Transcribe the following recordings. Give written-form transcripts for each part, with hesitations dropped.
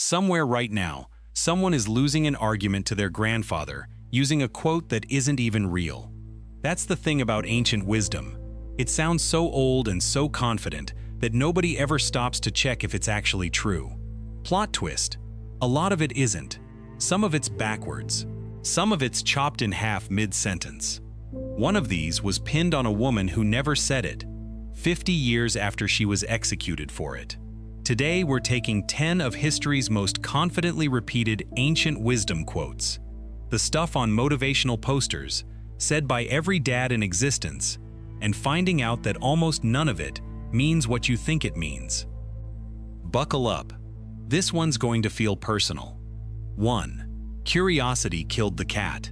Somewhere right now, someone is losing an argument to their grandfather using a quote that isn't even real. That's the thing about ancient wisdom. It sounds so old and so confident that nobody ever stops to check if it's actually true. Plot twist: a lot of it isn't. Some of it's backwards. Some of it's chopped in half mid-sentence. One of these was pinned on a woman who never said it, 50 years after she was executed for it. Today, we're taking 10 of history's most confidently repeated ancient wisdom quotes. The stuff on motivational posters, said by every dad in existence, and finding out that almost none of it means what you think it means. Buckle up. This one's going to feel personal. 1. Curiosity killed the cat.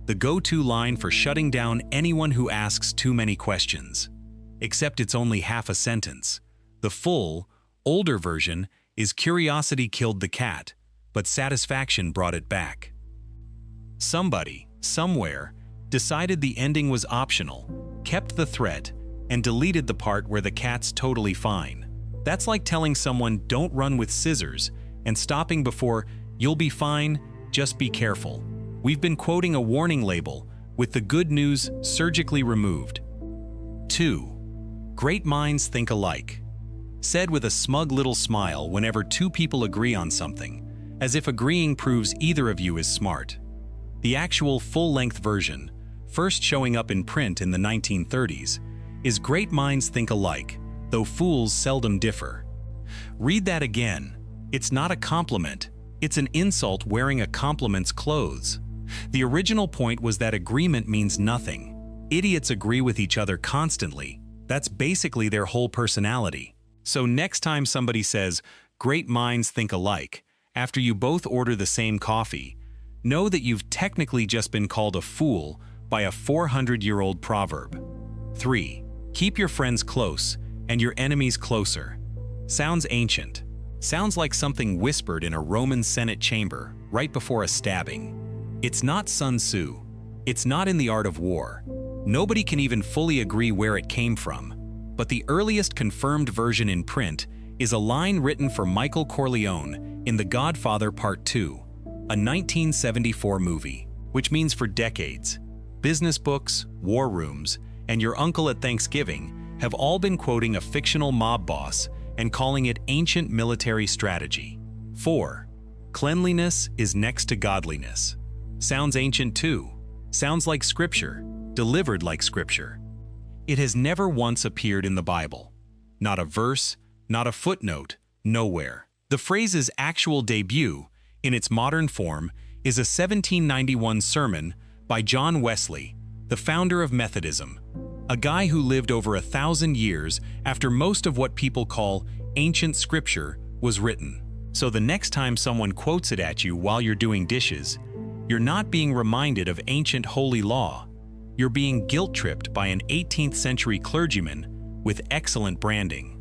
The go-to line for shutting down anyone who asks too many questions. Except it's only half a sentence. The full, older version is curiosity killed the cat, but satisfaction brought it back. Somebody, somewhere, decided the ending was optional, kept the threat, and deleted the part where the cat's totally fine. That's like telling someone don't run with scissors and stopping before you'll be fine, just be careful. We've been quoting a warning label with the good news surgically removed. 2. Great minds think alike. Said with a smug little smile whenever two people agree on something, as if agreeing proves either of you is smart. The actual full-length version, first showing up in print in the 1930s, is great minds think alike, though fools seldom differ. Read that again. It's not a compliment. It's an insult wearing a compliment's clothes. The original point was that agreement means nothing. Idiots agree with each other constantly. That's basically their whole personality. So next time somebody says, great minds think alike, after you both order the same coffee, know that you've technically just been called a fool by a 400-year-old proverb. 3. Keep your friends close and your enemies closer. Sounds ancient. Sounds like something whispered in a Roman Senate chamber right before a stabbing. It's not Sun Tzu. It's not in the art of war. Nobody can even fully agree where it came from. But the earliest confirmed version in print is a line written for Michael Corleone in The Godfather Part 2, a 1974 movie, which means for decades, business books, war rooms, and your uncle at Thanksgiving have all been quoting a fictional mob boss and calling it ancient military strategy. 4. Cleanliness is next to godliness. Sounds ancient too. Sounds like scripture, delivered like scripture. It has never once appeared in the Bible. Not a verse, not a footnote, nowhere. The phrase's actual debut, in its modern form, is a 1791 sermon by John Wesley, the founder of Methodism, a guy who lived over 1,000 years after most of what people call ancient scripture was written. So the next time someone quotes it at you while you're doing dishes, you're not being reminded of ancient holy law. You're being guilt-tripped by an 18th century clergyman with excellent branding.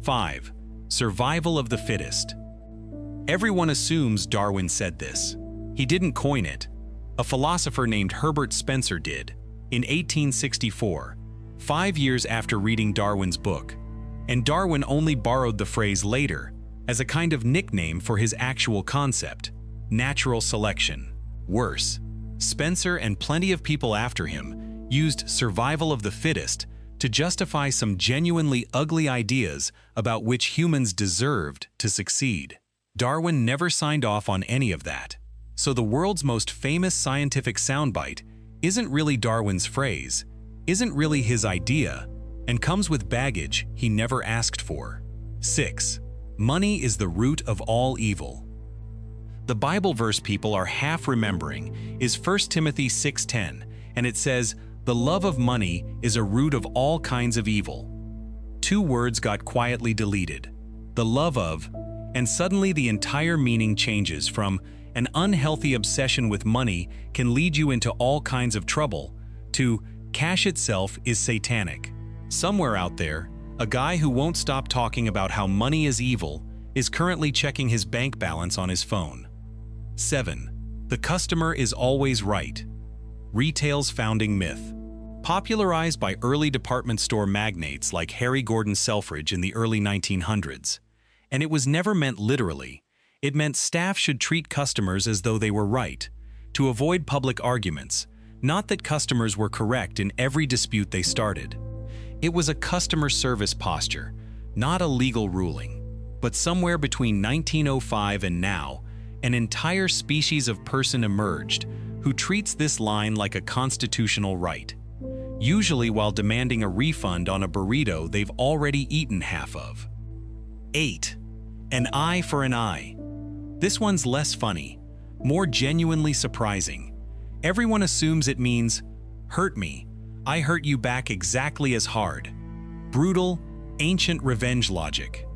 5. Survival of the fittest. Everyone assumes Darwin said this. He didn't coin it. A philosopher named Herbert Spencer did, in 1864, 5 years after reading Darwin's book. And Darwin only borrowed the phrase later as a kind of nickname for his actual concept, natural selection. Worse, Spencer and plenty of people after him used survival of the fittest to justify some genuinely ugly ideas about which humans deserved to succeed. Darwin never signed off on any of that. So the world's most famous scientific soundbite isn't really Darwin's phrase, isn't really his idea, and comes with baggage he never asked for. 6. Money is the root of all evil. The Bible verse people are half remembering is 1 Timothy 6:10, and it says, "The love of money is a root of all kinds of evil." 2 words got quietly deleted, the love of, and suddenly the entire meaning changes from an unhealthy obsession with money can lead you into all kinds of trouble to cash itself is satanic. Somewhere out there, a guy who won't stop talking about how money is evil is currently checking his bank balance on his phone. 7. The customer is always right. Retail's founding myth. Popularized by early department store magnates like Harry Gordon Selfridge in the early 1900s. And it was never meant literally. It meant staff should treat customers as though they were right, to avoid public arguments, not that customers were correct in every dispute they started. It was a customer service posture, not a legal ruling. But somewhere between 1905 and now, an entire species of person emerged who treats this line like a constitutional right, usually while demanding a refund on a burrito they've already eaten half of. 8. An eye for an eye. This one's less funny, more genuinely surprising. Everyone assumes it means, hurt me, I hurt you back exactly as hard. Brutal, ancient revenge logic.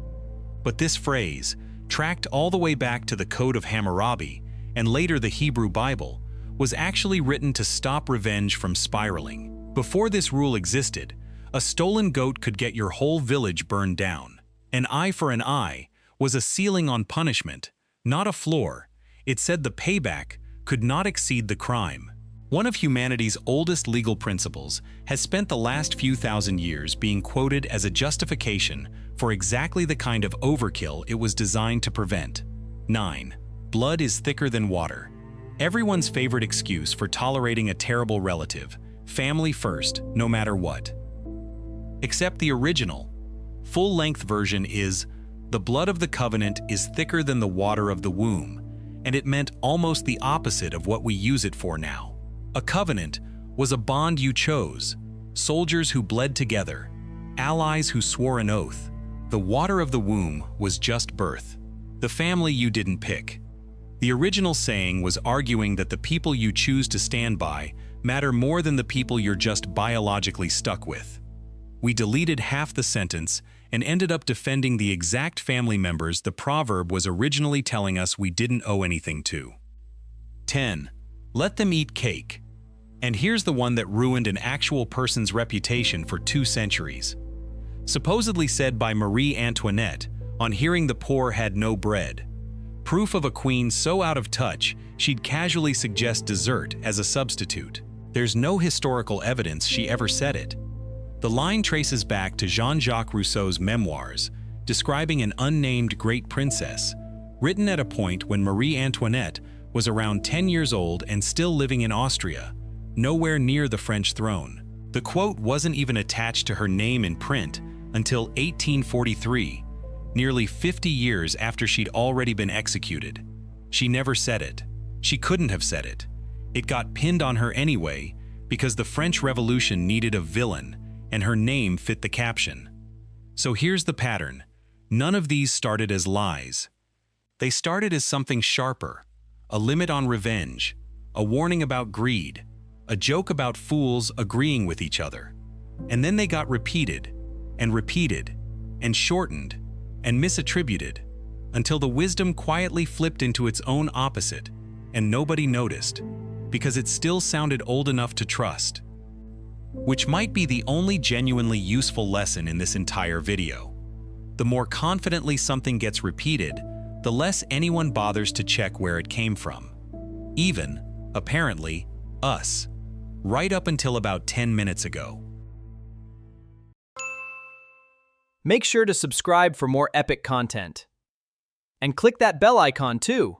But this phrase, tracked all the way back to the Code of Hammurabi and later the Hebrew Bible, was actually written to stop revenge from spiraling. Before this rule existed, a stolen goat could get your whole village burned down. An eye for an eye was a ceiling on punishment, not a floor. It said the payback could not exceed the crime. One of humanity's oldest legal principles has spent the last few thousand years being quoted as a justification for exactly the kind of overkill it was designed to prevent. 9. Blood is thicker than water. Everyone's favorite excuse for tolerating a terrible relative, family first, no matter what. Except the original, full-length version is, the blood of the covenant is thicker than the water of the womb, and it meant almost the opposite of what we use it for now. A covenant was a bond you chose, soldiers who bled together, allies who swore an oath. The water of the womb was just birth, the family you didn't pick. The original saying was arguing that the people you choose to stand by matter more than the people you're just biologically stuck with. We deleted half the sentence and ended up defending the exact family members the proverb was originally telling us we didn't owe anything to. 10. Let them eat cake. And here's the one that ruined an actual person's reputation for 2 centuries. Supposedly said by Marie Antoinette on hearing the poor had no bread. Proof of a queen so out of touch she'd casually suggest dessert as a substitute. There's no historical evidence she ever said it. The line traces back to Jean-Jacques Rousseau's memoirs, describing an unnamed great princess, written at a point when Marie Antoinette was around 10 years old and still living in Austria, nowhere near the French throne. The quote wasn't even attached to her name in print until 1843, nearly 50 years after she'd already been executed. She never said it. She couldn't have said it. It got pinned on her anyway because the French Revolution needed a villain, and her name fit the caption. So here's the pattern. None of these started as lies. They started as something sharper, a limit on revenge, a warning about greed, a joke about fools agreeing with each other. And then they got repeated, and shortened, and misattributed, until the wisdom quietly flipped into its own opposite, and nobody noticed, because it still sounded old enough to trust. Which might be the only genuinely useful lesson in this entire video. The more confidently something gets repeated, the less anyone bothers to check where it came from. Even, apparently, us. Right up until about 10 minutes ago. Make sure to subscribe for more epic content. And click that bell icon too.